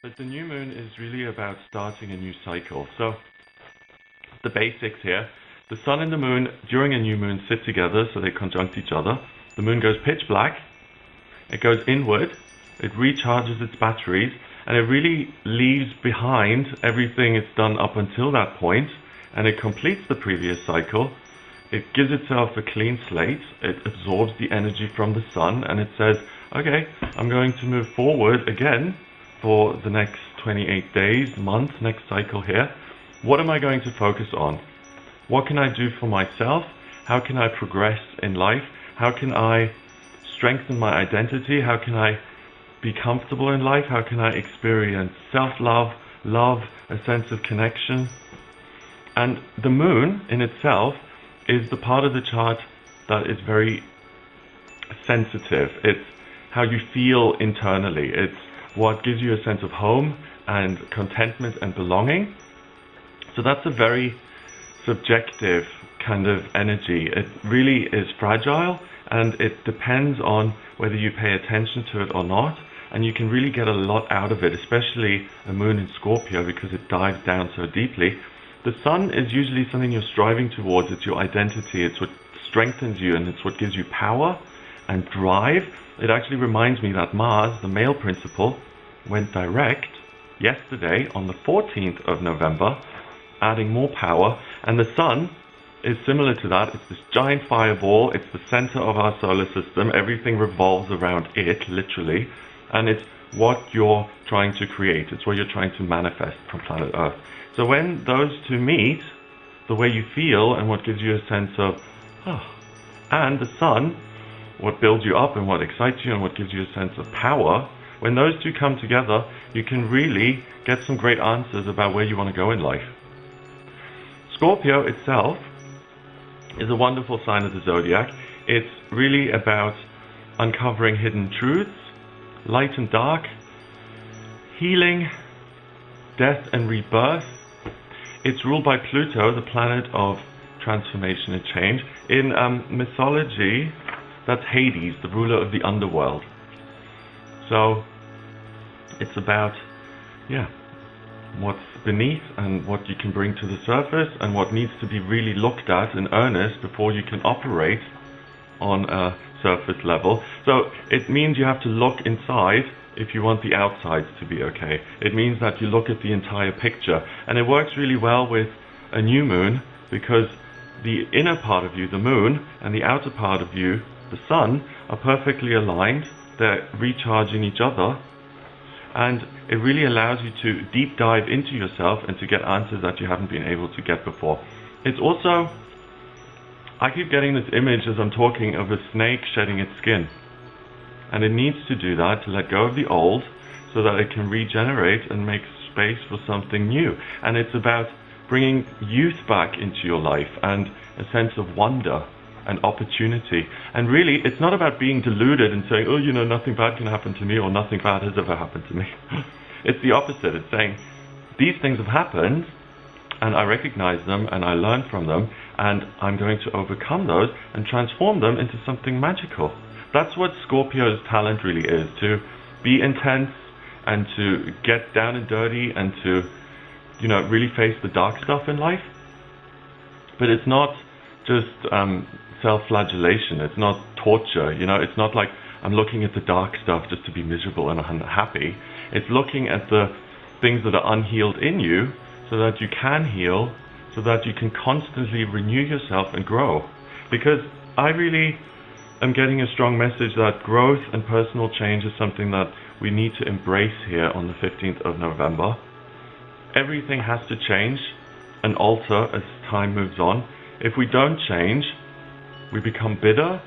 But the new moon is really about starting a new cycle. So the basics here, the sun and the moon during a new moon sit together, so they conjunct each other. The moon goes pitch black, it goes inward, it recharges its batteries, and it really leaves behind everything it's done up until that point, and it completes the previous cycle. It gives itself a clean slate, it absorbs the energy from the sun, and it says, okay, I'm going to move forward again for the next 28 days, month, next cycle here. What am I going to focus on? What can I do for myself? How can I progress in life? How can I strengthen my identity? How can I be comfortable in life? How can I experience self-love, love, a sense of connection? And the moon in itself is the part of the chart that is very sensitive. It's how you feel internally. It's what gives you a sense of home and contentment and belonging. So that's a very subjective kind of energy. It really is fragile, and it depends on whether you pay attention to it or not. And you can really get a lot out of it, especially a moon in Scorpio, because it dives down so deeply. The sun is usually something you're striving towards. It's your identity. It's what strengthens you, and it's what gives you power and drive. It actually reminds me that Mars, the male principle, went direct yesterday on the 14th of November, adding more power. And the sun is similar to that. It's this giant fireball. It's the center of our solar system. Everything revolves around it, literally. And it's what you're trying to create. It's what you're trying to manifest from planet Earth. So when those two meet, the way you feel and what gives you a sense of, and the sun, what builds you up and what excites you and what gives you a sense of power, when those two come together, you can really get some great answers about where you want to go in life. Scorpio itself is a wonderful sign of the zodiac. It's really about uncovering hidden truths, light and dark, healing, death and rebirth. It's ruled by Pluto, the planet of transformation and change. In mythology, that's Hades, the ruler of the underworld. So it's about, what's beneath and what you can bring to the surface and what needs to be really looked at in earnest before you can operate on a surface level. So it means you have to look inside if you want the outsides to be okay. It means that you look at the entire picture, and it works really well with a new moon, because the inner part of you, the moon, and the outer part of you, the sun, are perfectly aligned. They're recharging each other, and it really allows you to deep dive into yourself and to get answers that you haven't been able to get before. It's also, I keep getting this image as I'm talking of a snake shedding its skin. And it needs to do that to let go of the old so that it can regenerate and make space for something new. And it's about bringing youth back into your life and a sense of wonder and opportunity. And really, it's not about being deluded and saying, nothing bad can happen to me, or nothing bad has ever happened to me. It's the opposite. It's saying, these things have happened, and I recognize them, and I learn from them, and I'm going to overcome those and transform them into something magical. That's what Scorpio's talent really is, to be intense and to get down and dirty and to, really face the dark stuff in life. But it's not just self-flagellation. It's not torture. It's not like I'm looking at the dark stuff just to be miserable and unhappy. It's looking at the things that are unhealed in you so that you can heal, so that you can constantly renew yourself and grow. Because I really am getting a strong message that growth and personal change is something that we need to embrace here on the 15th of November. Everything has to change and alter as time moves on. If we don't change, we become bitter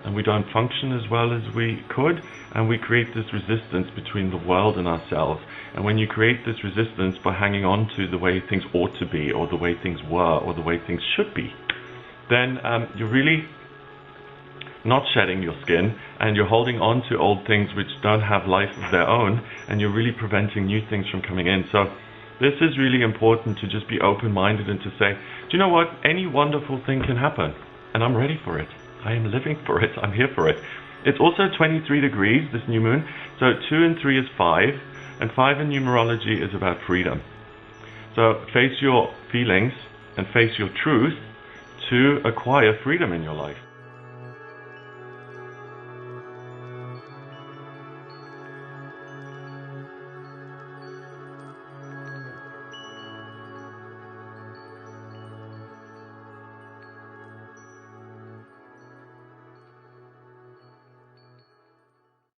and we don't function as well as we could, and we create this resistance between the world and ourselves. And when you create this resistance by hanging on to the way things ought to be, or the way things were, or the way things should be, then you're really not shedding your skin, and you're holding on to old things which don't have life of their own, and you're really preventing new things from coming in. So this is really important, to just be open-minded and to say, do you know what? Any wonderful thing can happen, and I'm ready for it. I am living for it. I'm here for it. It's also 23 degrees, this new moon. So 2 and 3 is 5. And 5 in numerology is about freedom. So face your feelings and face your truth to acquire freedom in your life.